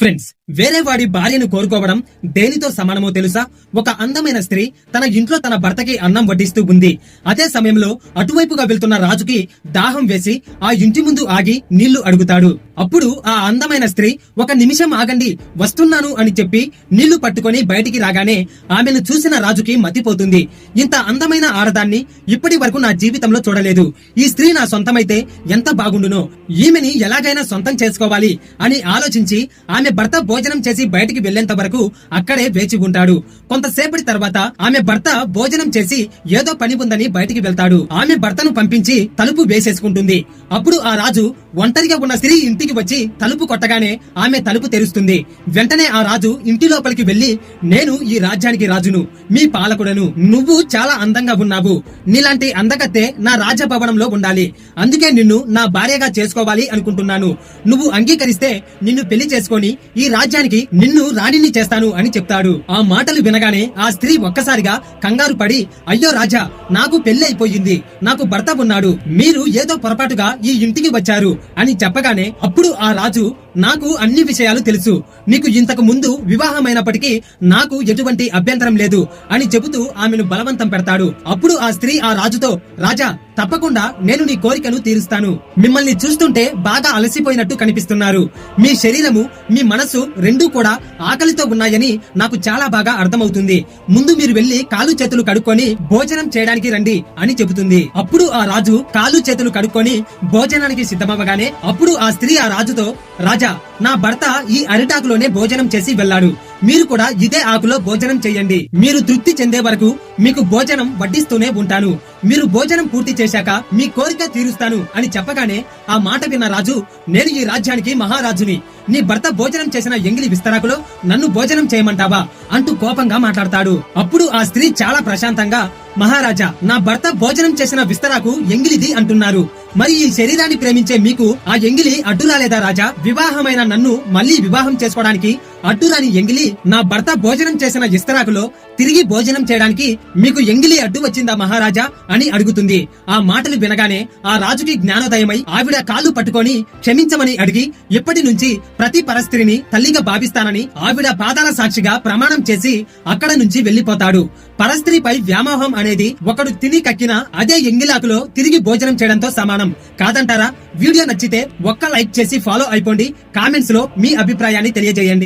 Friends, వేరే వాడి భార్యను కోరుకోవడం దేనితో సమానమో తెలుసా? ఒక అందమైన స్త్రీ తన ఇంట్లో తన భర్తకి అన్నం వడ్డిస్తూ ఉంది. అదే సమయంలో అటువైపుగా వెళ్తున్న రాజుకి దాహం వేసి ఆ ఇంటి ముందు ఆగి నీళ్లు అడుగుతాడు. అప్పుడు ఆ అందమైన స్త్రీ ఒక నిమిషం ఆగండి, వస్తున్నాను అని చెప్పి నీళ్లు పట్టుకొని బయటికి రాగానే ఆమెను చూసిన రాజుకి మతిపోతుంది. ఇంత అందమైన ఆడదాన్ని ఇప్పటి వరకు నా జీవితంలో చూడలేదు. ఈ స్త్రీ నా సొంతమైతే ఎంత బాగుండునో, ఈమెని ఎలాగైనా సొంతం చేసుకోవాలి అని ఆలోచించి ఆమె భర్త భోజనం చేసి బయటికి వెళ్లేంత వరకు అక్కడే వేచి ఉంటాడు. కొంతసేపటి తర్వాత ఆమె భర్త భోజనం చేసి ఏదో పని ఉందని బయటికి వెళ్తాడు. ఆమె భర్తను పంపించి తలుపు వేసేసుకుంటుంది. అప్పుడు ఆ రాజు ఒంటరిగా ఉన్న స్త్రీ ఇంటికి వచ్చి తలుపు కొట్టగానే ఆమె తలుపు తెరుస్తుంది. వెంటనే ఆ రాజు ఇంటి లోపలికి వెళ్లి, నేను ఈ రాజ్యానికి రాజును, మీ పాలకుడను. నువ్వు చాలా అందంగా ఉన్నావు. నీలాంటి అందగత్తె నా రాజభవనంలో ఉండాలి. అందుకే నిన్ను నా భార్యగా చేసుకోవాలి అనుకుంటున్నాను. నువ్వు అంగీకరిస్తే నిన్ను పెళ్లి చేసుకొని ఈ రాజ్యానికి నిన్ను రాణిని చేస్తాను అని చెప్తాడు. ఆ మాటలు వినగానే ఆ స్త్రీ ఒక్కసారిగా కంగారు పడి, అయ్యో రాజా, నాకు పెళ్లి అయిపోయింది, నాకు భర్త ఉన్నాడు, మీరు ఏదో పొరపాటుగా ఈ ఇంటికి వచ్చారు అని చెప్పగానే అప్పుడు ఆ రాజు, నాకు అన్ని విషయాలు తెలుసు, నీకు ఇంతకు ముందు వివాహమైనప్పటికీ నాకు ఎటువంటి అభ్యంతరం లేదు అని చెబుతూ ఆమెను బలవంతం పెడతాడు. అప్పుడు ఆ స్త్రీ ఆ రాజుతో, రాజా, తప్పకుండా నేను నీ కోరికను తీరుస్తాను. మిమ్మల్ని చూస్తుంటే బాగా అలసిపోయినట్టు కనిపిస్తున్నారు. మీ శరీరము, మీ మనసు రెండూ కూడా ఆకలితో ఉన్నాయని నాకు చాలా బాగా అర్థమవుతుంది. ముందు మీరు వెళ్లి కాలు చేతులు కడుక్కొని భోజనం చేయడానికి రండి అని చెబుతుంది. అప్పుడు ఆ రాజు కాలు చేతులు కడుక్కొని భోజనానికి సిద్ధమవగానే అప్పుడు ఆ స్త్రీ ఆ రాజుతో, రాజా, నా భర్త ఈ అరిటాకులోనే భోజనం చేసి వెళ్లాడు. మీరు కూడా ఇదే ఆకులో భోజనం చేయండి. మీరు తృప్తి చెందే వరకు మీకు భోజనం వడ్డిస్తూనే ఉంటాను. మీరు భోజనం పూర్తి చేశాక మీ కోరిక తీరుస్తాను అని చెప్పగానే ఆ మాట విన్న రాజు, నేను ఈ రాజ్యానికి మహారాజుని, నీ భర్త భోజనం చేసిన ఎంగిలి విస్తరాకులో నన్ను భోజనం చేయమంటావా అంటూ కోపంగా మాట్లాడతాడు. అప్పుడు ఆ స్త్రీ చాలా ప్రశాంతంగా, మహారాజా, నా భర్త భోజనం చేసిన విస్తరాకు ఎంగిలిది అంటున్నారు. మరి ఈ శరీరాన్ని ప్రేమించే మీకు ఆ ఎంగిలి అడ్డు రాలేదా రాజా? వివాహమైన నన్ను మళ్లీ వివాహం చేసుకోవడానికి అడ్డురాని ఎంగిలి నా భర్త భోజనం చేసిన విస్తరాకులో తిరిగి భోజనం చేయడానికి మీకు ఎంగిలి అడ్డు వచ్చిందా మహారాజా అని అడుగుతుంది. ఆ మాటలు వినగానే ఆ రాజుకి జ్ఞానోదయమై ఆవిడ కాళ్ళు పట్టుకొని క్షమించమని అడిగి ఇప్పటి నుంచి ప్రతి పరస్త్రీని తల్లిగా భావిస్తానని ఆవిడ పాదాల సాక్షిగా ప్రమాణం చేసి అక్కడ నుంచి వెళ్లిపోతాడు. పరస్త్రీపై వ్యామోహం అనేది ఒకడు తిని కక్కిన అదే ఎంగిలాకులో తిరిగి భోజనం చేయడంతో సమానం కాదంటారా? వీడియో నచ్చితే ఒక్క లైక్ చేసి ఫాలో అయిపోండి. కామెంట్స్ లో మీ అభిప్రాయాన్ని తెలియజేయండి.